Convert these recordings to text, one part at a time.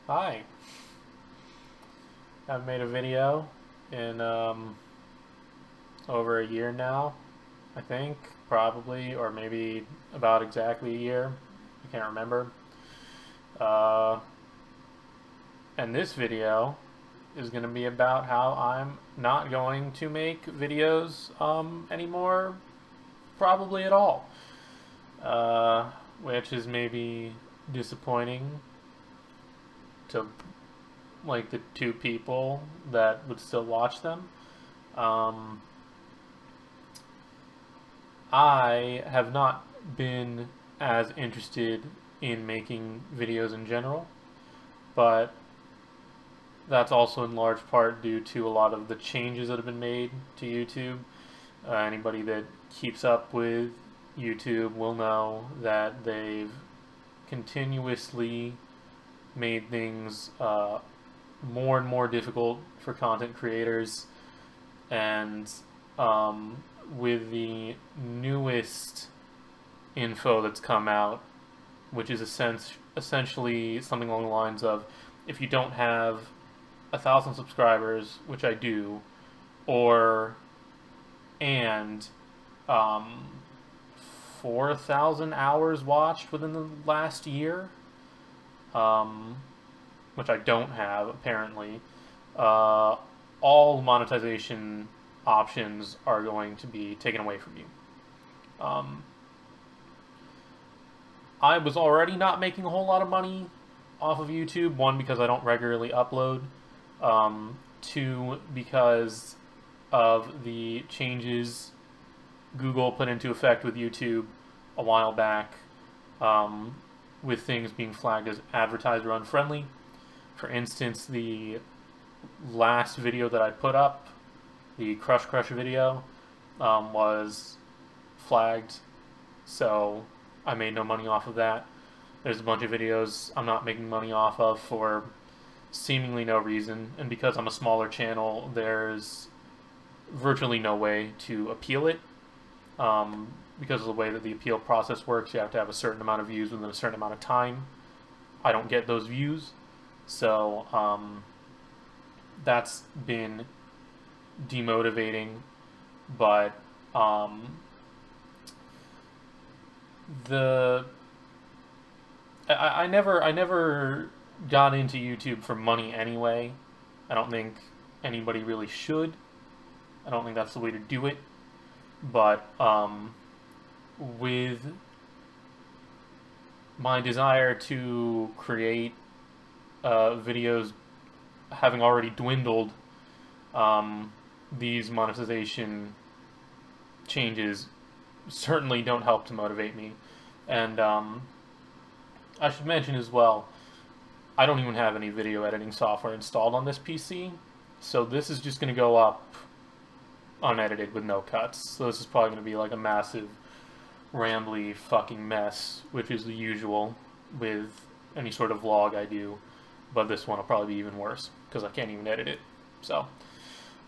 Hi. I've made a video in over a year now, I think, probably, or maybe about exactly a year. I can't remember. Uh, and this video is going to be about how I'm not going to make videos anymore, probably at all. Which is maybe disappointing to like the two people that would still watch them. Um, I have not been as interested in making videos in general, but that's also in large part due to a lot of the changes that have been made to YouTube. Anybody that keeps up with YouTube will know that they've continuously made things more and more difficult for content creators, and with the newest info that's come out, which is essentially something along the lines of, if you don't have 1,000 subscribers, which I do, or and 4,000 hours watched within the last year, which I don't have apparently, all monetization options are going to be taken away from you. I was already not making a whole lot of money off of YouTube. One, because I don't regularly upload. Two, because of the changes Google put into effect with YouTube a while back, with things being flagged as advertiser unfriendly. For instance, the last video that I put up, the Crush video, was flagged, so I made no money off of that. There's a bunch of videos I'm not making money off of for seemingly no reason, and because I'm a smaller channel, there's virtually no way to appeal it. Because of the way that the appeal process works, you have to have a certain amount of views within a certain amount of time. I don't get those views, so that's been demotivating. But I never got into YouTube for money anyway. I don't think anybody really should. I don't think that's the way to do it. But with my desire to create videos having already dwindled, these monetization changes certainly don't help to motivate me. And I should mention as well, I don't even have any video editing software installed on this PC, so this is just going to go up unedited with no cuts. So this is probably going to be like a massive, rambly fucking mess, which is the usual with any sort of vlog I do, but this one will probably be even worse because I can't even edit it. So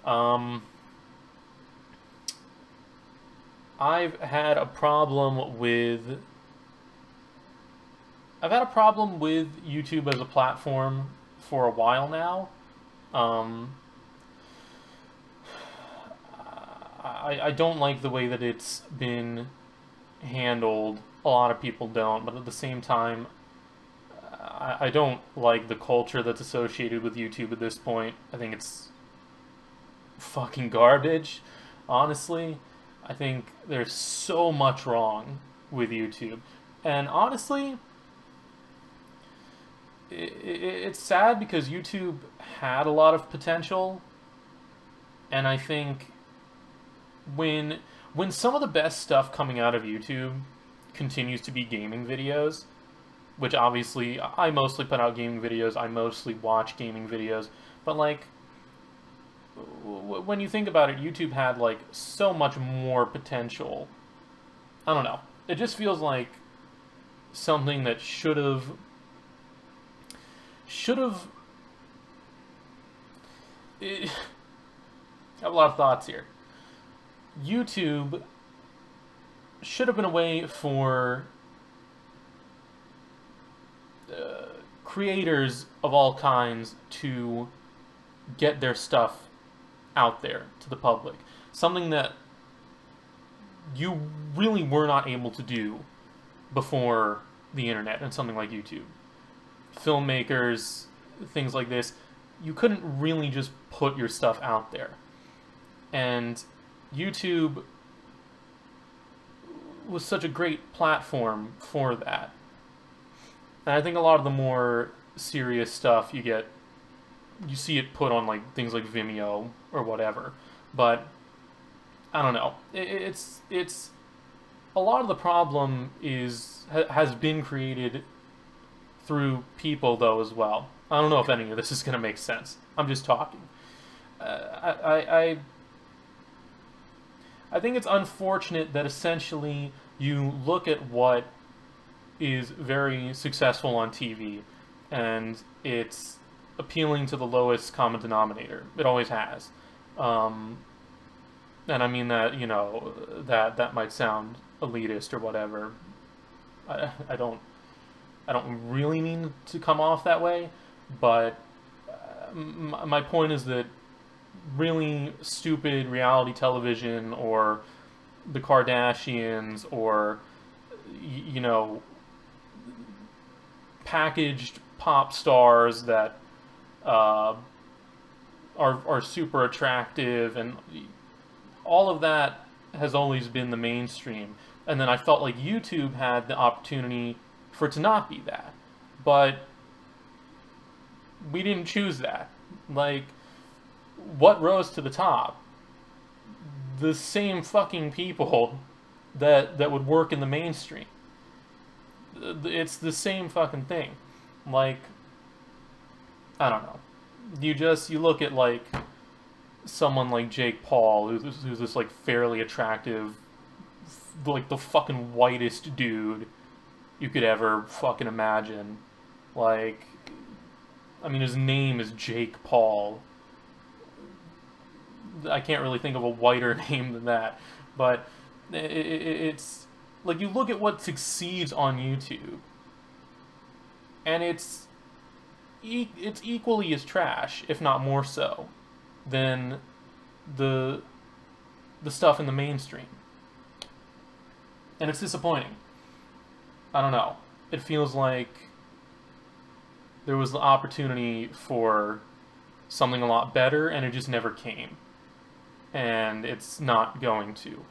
I've had a problem with YouTube as a platform for a while now. I don't like the way that it's been handled. A lot of people don't, but at the same time, I don't like the culture that's associated with YouTube at this point. I think it's fucking garbage, honestly. I think there's so much wrong with YouTube. And honestly, it's sad because YouTube had a lot of potential, and I think when some of the best stuff coming out of YouTube continues to be gaming videos, which obviously I mostly put out gaming videos, I mostly watch gaming videos, but like when you think about it, YouTube had like so much more potential. I don't know. It just feels like something that should have I have a lot of thoughts here. YouTube should have been a way for creators of all kinds to get their stuff out there to the public. Something that you really were not able to do before the internet and something like YouTube. Filmmakers, things like this, you couldn't really just put your stuff out there. And YouTube was such a great platform for that. And I think a lot of the more serious stuff you see it put on like things like Vimeo or whatever. But I don't know. It's a lot of the problem has been created through people though as well. I don't know if any of this is going to make sense. I'm just talking. I think it's unfortunate that essentially you look at what is very successful on TV and it's appealing to the lowest common denominator. It always has. And I mean that, you know, that might sound elitist or whatever. I don't really mean to come off that way, but my point is that really stupid reality television or the Kardashians or, you know, packaged pop stars that are super attractive, and all of that has always been the mainstream. And then I felt like YouTube had the opportunity for it to not be that. But we didn't choose that. Like, what rose to the top? The same fucking people that would work in the mainstream. It's the same fucking thing. Like, I don't know. You look at like someone like Jake Paul, who's this like fairly attractive, like the fucking whitest dude you could ever fucking imagine. Like, I mean, his name is Jake Paul. I can't really think of a whiter name than that. But it's like, you look at what succeeds on YouTube, and it's equally as trash, if not more so, than the stuff in the mainstream. And it's disappointing. I don't know. It feels like there was the opportunity for something a lot better, and it just never came. And it's not going to.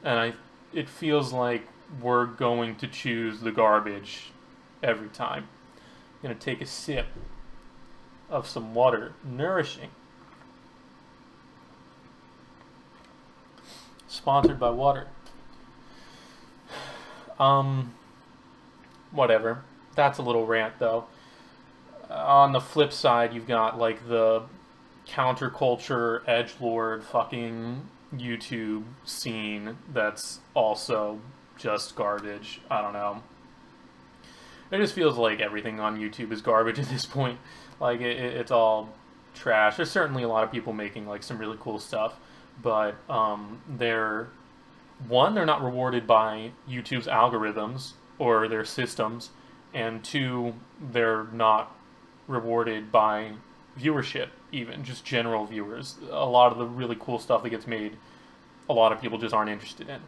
And it feels like we're going to choose the garbage every time. I'm going to take a sip of some water. Nourishing. Sponsored by water. Whatever. That's a little rant, though. On the flip side, you've got, like, the counterculture, edgelord fucking YouTube scene that's also just garbage. I don't know. It just feels like everything on YouTube is garbage at this point. Like, it's all trash. There's certainly a lot of people making, like, some really cool stuff, but they're not rewarded by YouTube's algorithms or their systems, and two, they're not rewarded by viewership, even just general viewers. A lot of the really cool stuff that gets made, a lot of people just aren't interested in.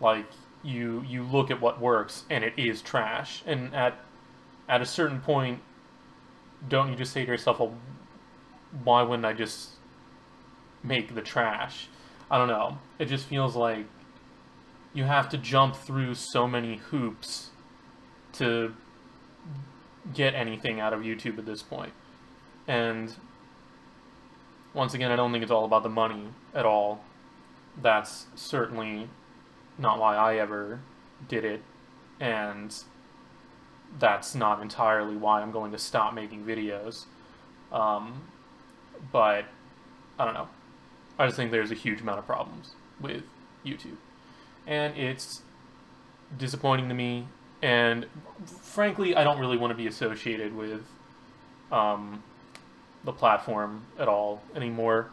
Like, you look at what works and it is trash, and at a certain point, don't you just say to yourself, well, why wouldn't I just make the trash? I don't know. It just feels like you have to jump through so many hoops to get anything out of YouTube at this point. And once again, I don't think it's all about the money at all. That's certainly not why I ever did it, and that's not entirely why I'm going to stop making videos. But I don't know. I just think there's a huge amount of problems with YouTube, and it's disappointing to me. And frankly, I don't really want to be associated with the platform at all anymore.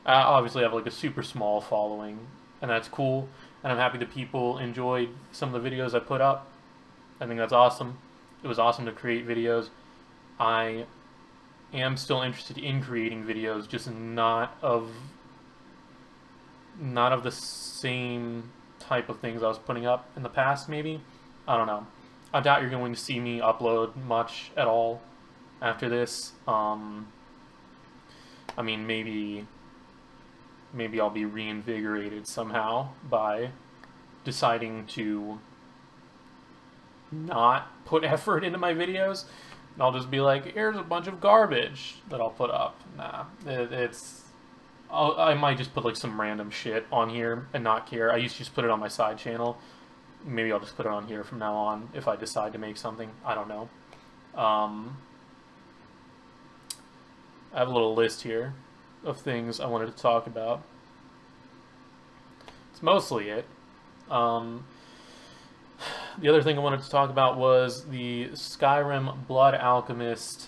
I obviously have like a super small following, and that's cool, and I'm happy that people enjoyed some of the videos I put up. I think that's awesome. It was awesome to create videos. I am still interested in creating videos, just not of the same type of things I was putting up in the past, maybe. I don't know. I doubt you're going to see me upload much at all after this. I mean, maybe I'll be reinvigorated somehow by deciding to not put effort into my videos. And I'll just be like, here's a bunch of garbage that I'll put up. Nah, I might just put like some random shit on here and not care. I used to just put it on my side channel. Maybe I'll just put it on here from now on if I decide to make something. I don't know. I have a little list here of things I wanted to talk about. It's mostly it. The other thing I wanted to talk about was the Skyrim Blood Alchemist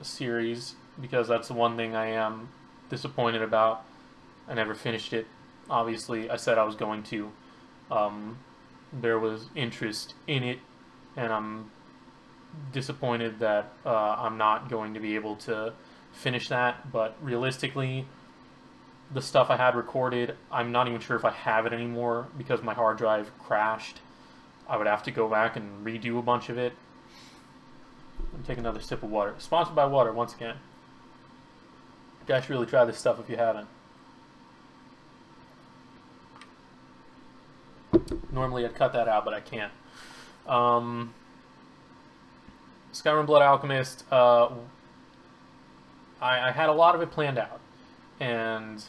series, because that's the one thing I am disappointed about. I never finished it. Obviously, I said I was going to. There was interest in it, and I'm disappointed that I'm not going to be able to finish that. But realistically, the stuff I had recorded, I'm not even sure if I have it anymore because my hard drive crashed. I would have to go back and redo a bunch of it. I'm taking another sip of water. Sponsored by water once again. You guys should really try this stuff if you haven't. Normally I'd cut that out, but I can't. Skyrim Blood Alchemist, I had a lot of it planned out, and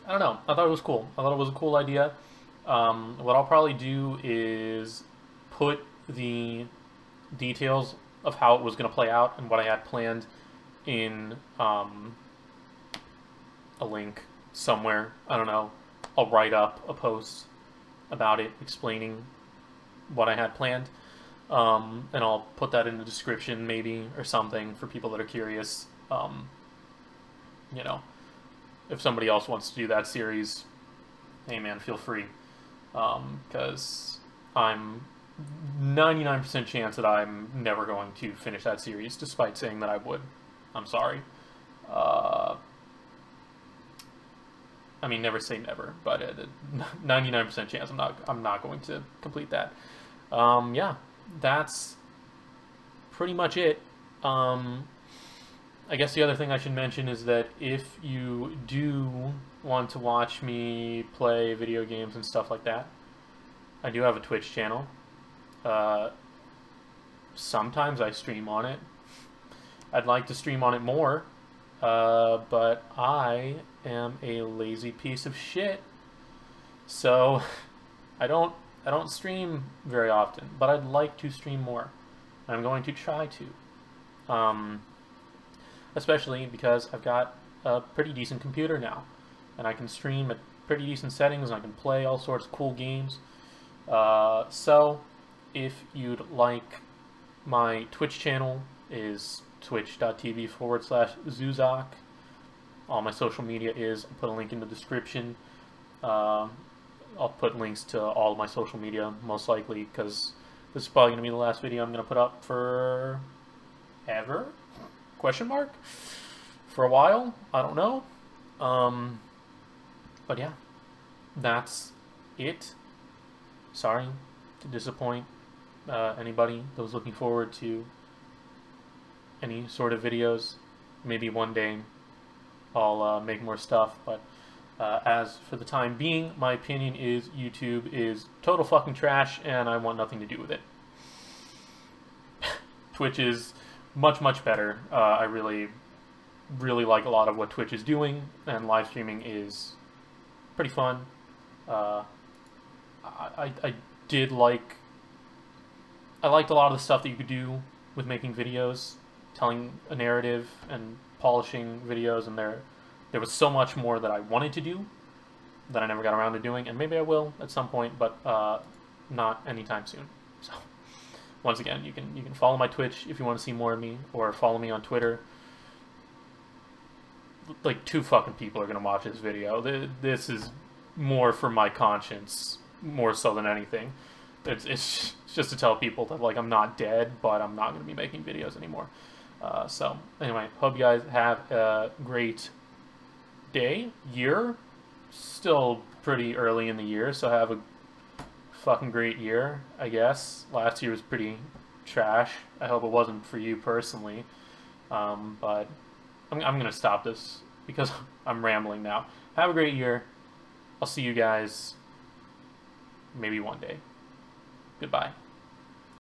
I don't know, I thought it was cool. I thought it was a cool idea. What I'll probably do is put the details of how it was going to play out and what I had planned in a link somewhere. I don't know. I'll write up a post about it explaining what I had planned, and I'll put that in the description maybe or something for people that are curious. You know, if somebody else wants to do that series, hey man, feel free, because I'm 99% chance that I'm never going to finish that series, despite saying that I would. I'm sorry. I mean, never say never, but 99% chance I'm not going to complete that. Yeah, that's pretty much it. I guess the other thing I should mention is that if you do want to watch me play video games and stuff like that, I do have a Twitch channel. Sometimes I stream on it. I'd like to stream on it more, but I am a lazy piece of shit, so I don't stream very often, but I'd like to stream more. I'm going to try to, especially because I've got a pretty decent computer now, and I can stream at pretty decent settings, and I can play all sorts of cool games. So if you'd like, my Twitch channel is twitch.tv/Zuzzok. All my social media is, I'll put a link in the description. I'll put links to all of my social media, most likely, because this is probably going to be the last video I'm going to put up for ever? Question mark? For a while? I don't know. But yeah, that's it. Sorry to disappoint anybody that was looking forward to any sort of videos. Maybe one day I'll make more stuff, but as for the time being, my opinion is YouTube is total fucking trash, and I want nothing to do with it. Twitch is much, much better. I really like a lot of what Twitch is doing, and live streaming is pretty fun. I liked a lot of the stuff that you could do with making videos, telling a narrative and polishing videos, and there was so much more that I wanted to do that I never got around to doing, and maybe I will at some point, but not anytime soon. So once again, you can follow my Twitch if you want to see more of me, or follow me on Twitter. Like 2 fucking people are gonna watch this video. This is more for my conscience, more so than anything. It's just to tell people that like I'm not dead, but I'm not going to be making videos anymore. So anyway, hope you guys have a great day, year. Still pretty early in the year, so have a fucking great year, I guess. Last year was pretty trash. I hope it wasn't for you personally. But I'm going to stop this because I'm rambling now. Have a great year. I'll see you guys maybe one day. Goodbye.